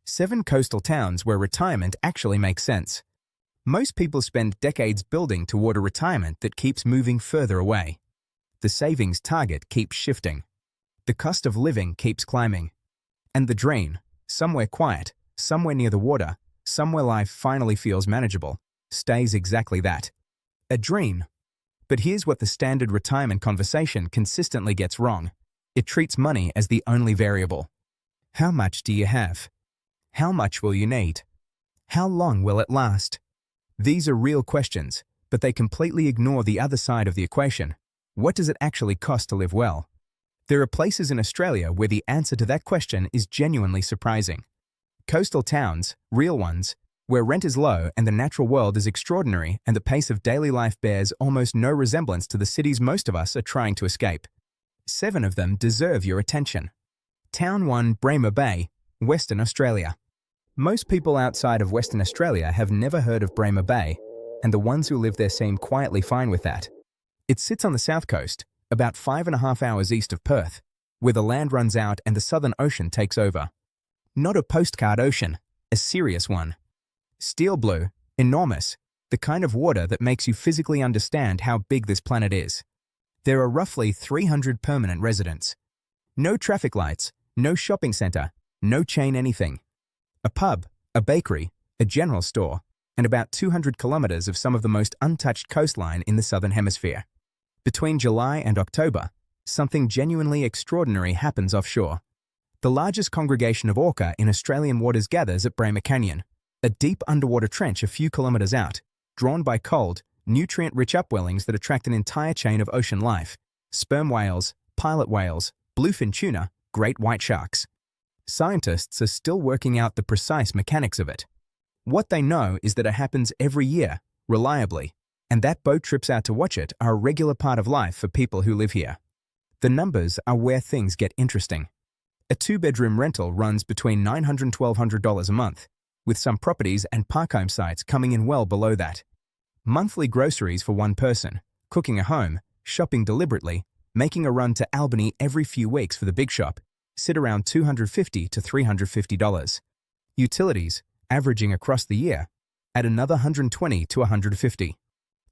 7 coastal towns where retirement actually makes sense. Most people spend decades building toward a retirement that keeps moving further away. The savings target keeps shifting. The cost of living keeps climbing. And the dream, somewhere quiet, somewhere near the water, somewhere life finally feels manageable, stays exactly that. A dream. But here's what the standard retirement conversation consistently gets wrong. It treats money as the only variable. How much do you have? How much will you need? How long will it last? These are real questions, but they completely ignore the other side of the equation. What does it actually cost to live well? There are places in Australia where the answer to that question is genuinely surprising. Coastal towns, real ones, where rent is low and the natural world is extraordinary and the pace of daily life bears almost no resemblance to the cities most of us are trying to escape. 7 of them deserve your attention. Town 1, Bremer Bay, Western Australia. Most people outside of Western Australia have never heard of Bremer Bay, and the ones who live there seem quietly fine with that. It sits on the south coast, about 5.5 hours east of Perth, where the land runs out and the Southern Ocean takes over. Not a postcard ocean, a serious one. Steel blue, enormous, the kind of water that makes you physically understand how big this planet is. There are roughly 300 permanent residents. No traffic lights, no shopping centre, no chain anything. A pub, a bakery, a general store, and about 200 kilometres of some of the most untouched coastline in the Southern Hemisphere. Between July and October, something genuinely extraordinary happens offshore. The largest congregation of orca in Australian waters gathers at Bremer Canyon, a deep underwater trench a few kilometres out, drawn by cold, nutrient-rich upwellings that attract an entire chain of ocean life: sperm whales, pilot whales, bluefin tuna, great white sharks. Scientists are still working out the precise mechanics of it. What they know is that it happens every year, reliably, and that boat trips out to watch it are a regular part of life for people who live here. The numbers are where things get interesting. A 2-bedroom rental runs between $900 and $1,200 a month, with some properties and park home sites coming in well below that. Monthly groceries for one person, cooking at home, shopping deliberately, making a run to Albany every few weeks for the big shop, sit around $250 to $350. Utilities, averaging across the year, at another $120 to $150.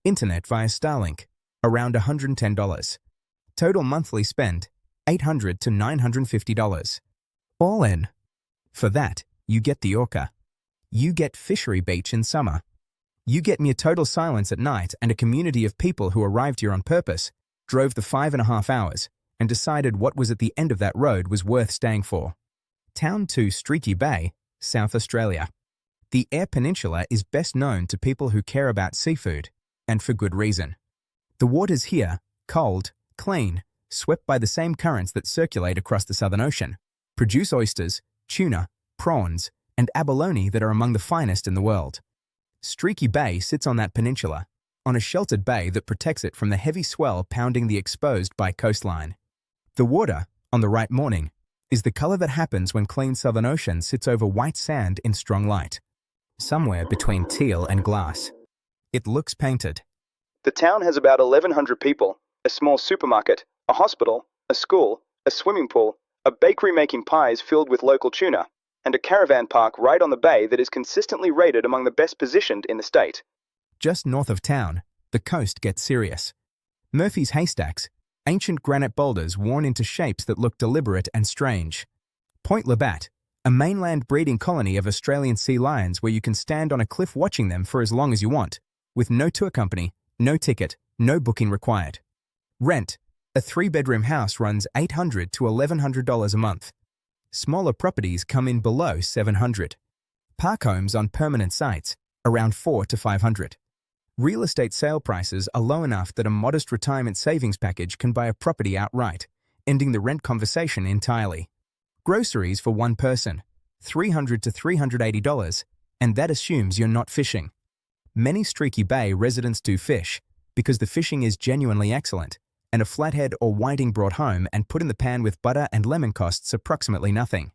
Internet via Starlink, around $110. Total monthly spend, $800 to $950. All in. For that, you get the orca. You get Fishery Beach in summer. You get near total silence at night and a community of people who arrived here on purpose, drove the 5.5 hours, and decided what was at the end of that road was worth staying for. Town 2, Streaky Bay, South Australia. The Eyre Peninsula is best known to people who care about seafood, and for good reason. The waters here, cold, clean, swept by the same currents that circulate across the Southern Ocean, produce oysters, tuna, prawns, and abalone that are among the finest in the world. Streaky Bay sits on that peninsula, on a sheltered bay that protects it from the heavy swell pounding the exposed by coastline. The water, on the right morning, is the color that happens when clean Southern Ocean sits over white sand in strong light, somewhere between teal and glass. It looks painted. The town has about 1,100 people, a small supermarket, a hospital, a school, a swimming pool, a bakery making pies filled with local tuna, and a caravan park right on the bay that is consistently rated among the best positioned in the state. Just north of town, the coast gets serious. Murphy's Haystacks, ancient granite boulders worn into shapes that look deliberate and strange. Point Labatt, a mainland breeding colony of Australian sea lions where you can stand on a cliff watching them for as long as you want, with no tour company, no ticket, no booking required. Rent, a 3-bedroom house runs $800 to $1,100 a month. Smaller properties come in below $700. Park homes on permanent sites, around $400 to $500. Real estate sale prices are low enough that a modest retirement savings package can buy a property outright, ending the rent conversation entirely. Groceries for one person, $300 to $380, and that assumes you're not fishing. Many Streaky Bay residents do fish, because the fishing is genuinely excellent, and a flathead or whiting brought home and put in the pan with butter and lemon costs approximately nothing.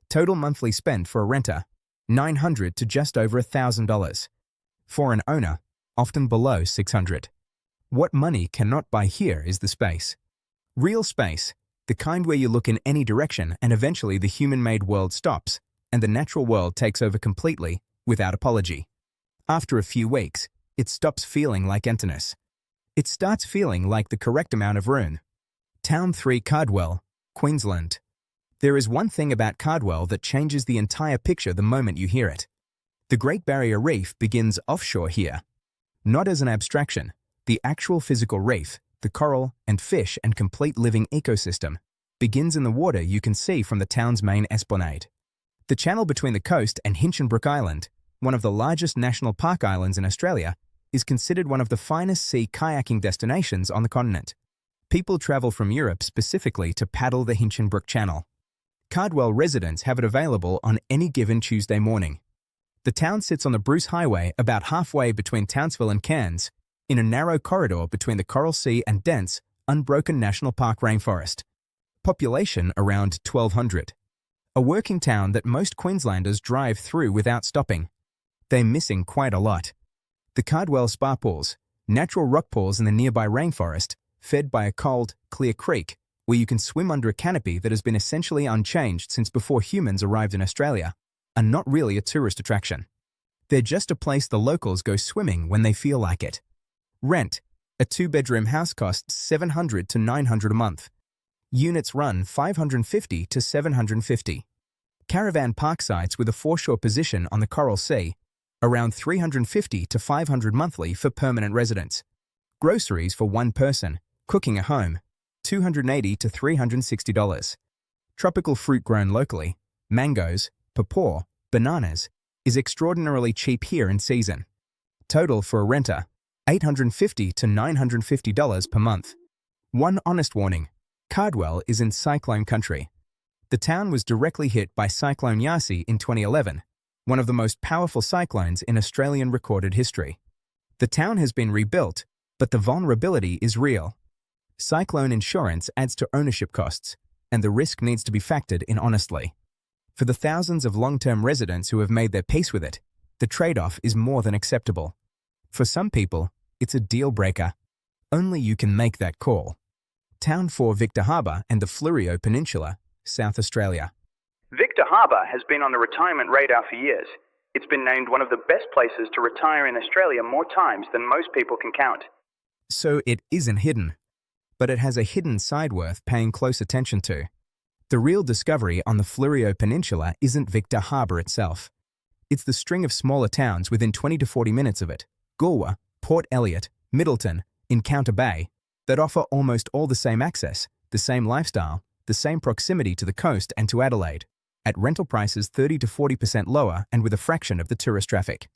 Total monthly spend for a renter, $900 to just over $1,000. For an owner, often below $600. What money cannot buy here is the space. Real space, the kind where you look in any direction and eventually the human-made world stops, and the natural world takes over completely, without apology. After a few weeks, it stops feeling like emptiness. It starts feeling like the correct amount of room. Town 3 Cardwell, Queensland. There is one thing about Cardwell that changes the entire picture the moment you hear it. The Great Barrier Reef begins offshore here. Not as an abstraction, the actual physical reef, the coral and fish and complete living ecosystem, begins in the water you can see from the town's main esplanade. The channel between the coast and Hinchinbrook Island, one of the largest national park islands in Australia, is considered one of the finest sea kayaking destinations on the continent. People travel from Europe specifically to paddle the Hinchinbrook Channel. Cardwell residents have it available on any given Tuesday morning. The town sits on the Bruce Highway about halfway between Townsville and Cairns, in a narrow corridor between the Coral Sea and dense, unbroken National Park rainforest. Population around 1,200. A working town that most Queenslanders drive through without stopping. They're missing quite a lot. The Cardwell Spa Pools, natural rock pools in the nearby rainforest, fed by a cold, clear creek, where you can swim under a canopy that has been essentially unchanged since before humans arrived in Australia, are not really a tourist attraction. They're just a place the locals go swimming when they feel like it. Rent. A 2-bedroom house costs $700 to $900 a month. Units run $550 to $750. Caravan park sites with a foreshore position on the Coral Sea, around $350 to $500 monthly for permanent residents. Groceries for one person, cooking at home, $280 to $360. Tropical fruit grown locally, mangoes, papaw, bananas, is extraordinarily cheap here in season. Total for a renter, $850 to $950 per month. One honest warning, Cardwell is in cyclone country. The town was directly hit by Cyclone Yasi in 2011, one of the most powerful cyclones in Australian recorded history. The town has been rebuilt, but the vulnerability is real. Cyclone insurance adds to ownership costs, and the risk needs to be factored in honestly. For the thousands of long-term residents who have made their peace with it, the trade-off is more than acceptable. For some people, it's a deal-breaker. Only you can make that call. Town 4 Victor Harbour and the Fleurieu Peninsula, South Australia. Victor Harbour has been on the retirement radar for years. It's been named one of the best places to retire in Australia more times than most people can count. So it isn't hidden, but it has a hidden side worth paying close attention to. The real discovery on the Fleurieu Peninsula isn't Victor Harbour itself. It's the string of smaller towns within 20 to 40 minutes of it, Goolwa, Port Elliot, Middleton, Encounter Bay, that offer almost all the same access, the same lifestyle, the same proximity to the coast and to Adelaide, at rental prices 30 to 40% lower and with a fraction of the tourist traffic.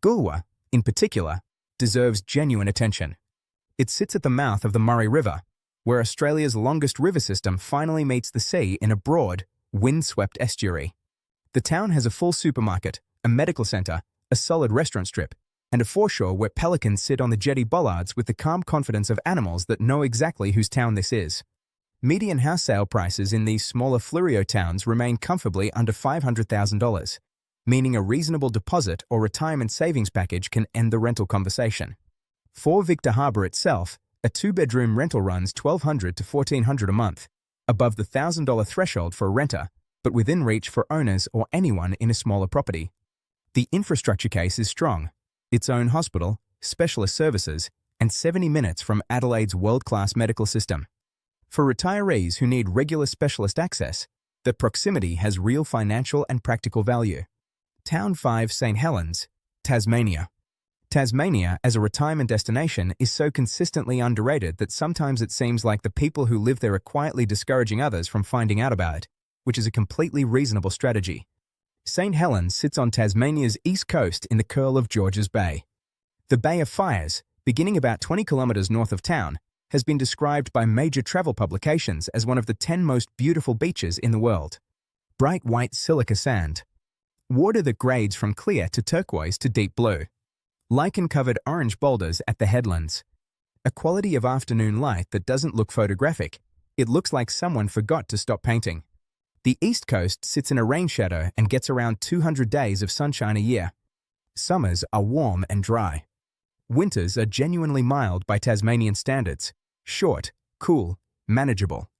Goolwa, in particular, deserves genuine attention. It sits at the mouth of the Murray River, where Australia's longest river system finally meets the sea in a broad, wind-swept estuary. The town has a full supermarket, a medical centre, a solid restaurant strip, and a foreshore where pelicans sit on the jetty bollards with the calm confidence of animals that know exactly whose town this is. Median house sale prices in these smaller Fleurieu towns remain comfortably under $500,000, meaning a reasonable deposit or retirement savings package can end the rental conversation. For Victor Harbour itself, a 2-bedroom rental runs $1,200 to $1,400 a month, above the $1,000 threshold for a renter, but within reach for owners or anyone in a smaller property. The infrastructure case is strong. Its own hospital, specialist services, and 70 minutes from Adelaide's world-class medical system. For retirees who need regular specialist access, the proximity has real financial and practical value. Town 5 St. Helens, Tasmania. Tasmania as a retirement destination is so consistently underrated that sometimes it seems like the people who live there are quietly discouraging others from finding out about it, which is a completely reasonable strategy. St. Helens sits on Tasmania's east coast in the curl of Georges Bay. The Bay of Fires, beginning about 20 kilometres north of town, has been described by major travel publications as one of the 10 most beautiful beaches in the world. Bright white silica sand. Water that grades from clear to turquoise to deep blue. Lichen-covered orange boulders at the headlands. A quality of afternoon light that doesn't look photographic. It looks like someone forgot to stop painting. The east coast sits in a rain shadow and gets around 200 days of sunshine a year. Summers are warm and dry. Winters are genuinely mild by Tasmanian standards. Short, cool, manageable.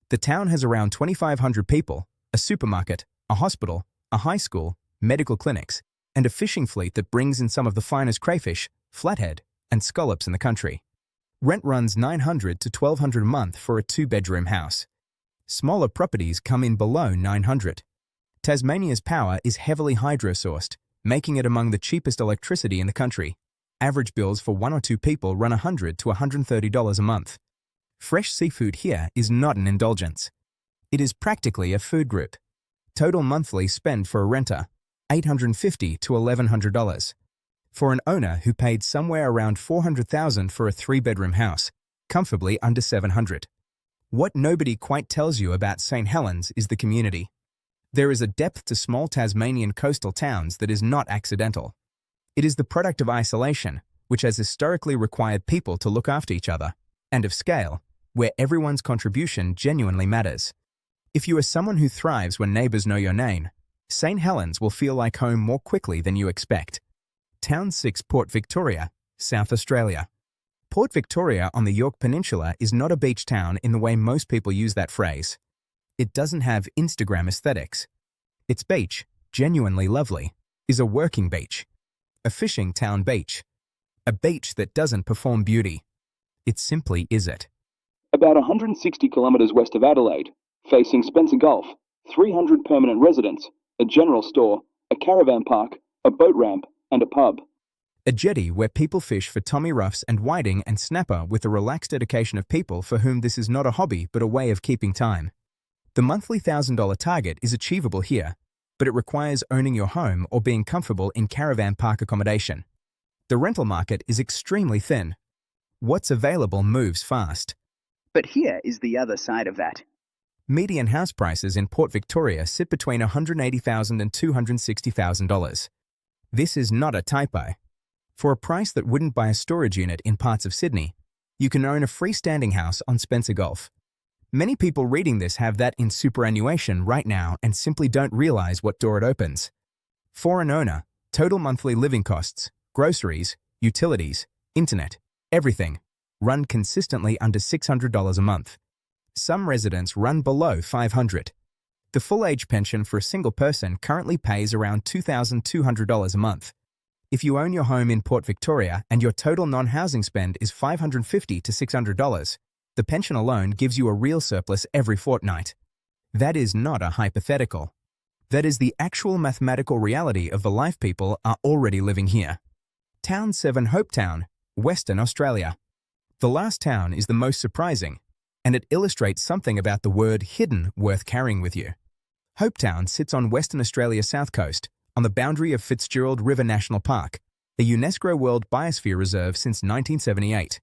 The town has around 2,500 people, a supermarket, a hospital, a high school, medical clinics, and a fishing fleet that brings in some of the finest crayfish, flathead, and scallops in the country. Rent runs $900 to $1,200 a month for a 2-bedroom house. Smaller properties come in below $900. Tasmania's power is heavily hydro-sourced, making it among the cheapest electricity in the country. Average bills for 1 or 2 people run $100 to $130 a month. Fresh seafood here is not an indulgence. It is practically a food group. Total monthly spend for a renter, $850 to $1,100. For an owner who paid somewhere around $400,000 for a 3-bedroom house, comfortably under $700. What nobody quite tells you about St. Helens is the community. There is a depth to small Tasmanian coastal towns that is not accidental. It is the product of isolation, which has historically required people to look after each other, and of scale, where everyone's contribution genuinely matters. If you are someone who thrives when neighbors know your name, St. Helens will feel like home more quickly than you expect. Town 6, Port Victoria, South Australia. Port Victoria on the Fleurieu Peninsula is not a beach town in the way most people use that phrase. It doesn't have Instagram aesthetics. Its beach, genuinely lovely, is a working beach. A fishing town beach. A beach that doesn't perform beauty. It simply is it. About 160 kilometres west of Adelaide, facing Spencer Gulf, 300 permanent residents, a general store, a caravan park, a boat ramp, and a pub. A jetty where people fish for Tommy Ruffs and whiting and snapper with a relaxed dedication of people for whom this is not a hobby but a way of keeping time. The monthly $1,000 target is achievable here, but it requires owning your home or being comfortable in caravan park accommodation. The rental market is extremely thin. What's available moves fast. But here is the other side of that. Median house prices in Port Victoria sit between $180,000 and $260,000. This is not a typo. For a price that wouldn't buy a storage unit in parts of Sydney, you can own a freestanding house on Spencer Gulf. Many people reading this have that in superannuation right now and simply don't realize what door it opens. For an owner, total monthly living costs, groceries, utilities, internet, everything, run consistently under $600 a month. Some residents run below $500. The full age pension for a single person currently pays around $2,200 a month. If you own your home in Port Victoria and your total non-housing spend is $550 to $600, the pension alone gives you a real surplus every fortnight. That is not a hypothetical. That is the actual mathematical reality of the life people are already living here. Town 7, Hopetoun, Western Australia. The last town is the most surprising, and it illustrates something about the word hidden worth carrying with you. Hopetoun sits on Western Australia's south coast, on the boundary of Fitzgerald River National Park, a UNESCO World Biosphere Reserve since 1978.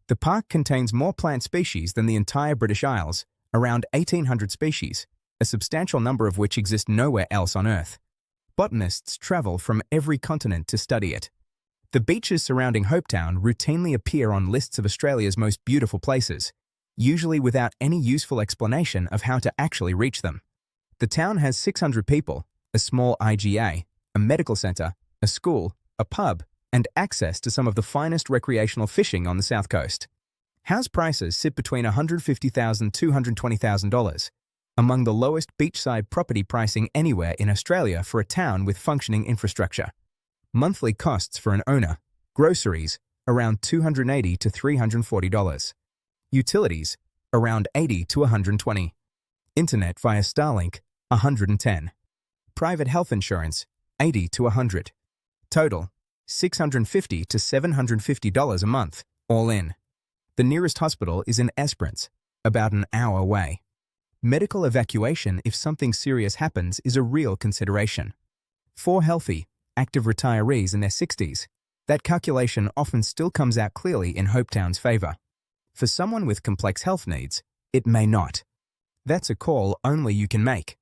The park contains more plant species than the entire British Isles, around 1,800 species, a substantial number of which exist nowhere else on Earth. Botanists travel from every continent to study it. The beaches surrounding Hopetoun routinely appear on lists of Australia's most beautiful places, usually without any useful explanation of how to actually reach them. The town has 600 people, a small IGA, a medical centre, a school, a pub, and access to some of the finest recreational fishing on the south coast. House prices sit between $150,000 to $220,000, among the lowest beachside property pricing anywhere in Australia for a town with functioning infrastructure. Monthly costs for an owner, groceries, around $280 to $340. Utilities, around $80 to $120. Internet via Starlink, $110. Private health insurance, $80 to $100. Total, $650 to $750 a month, all in. The nearest hospital is in Esperance, about an hour away. Medical evacuation if something serious happens is a real consideration. For healthy, active retirees in their 60s, that calculation often still comes out clearly in Hopetoun's favour. For someone with complex health needs, it may not. That's a call only you can make.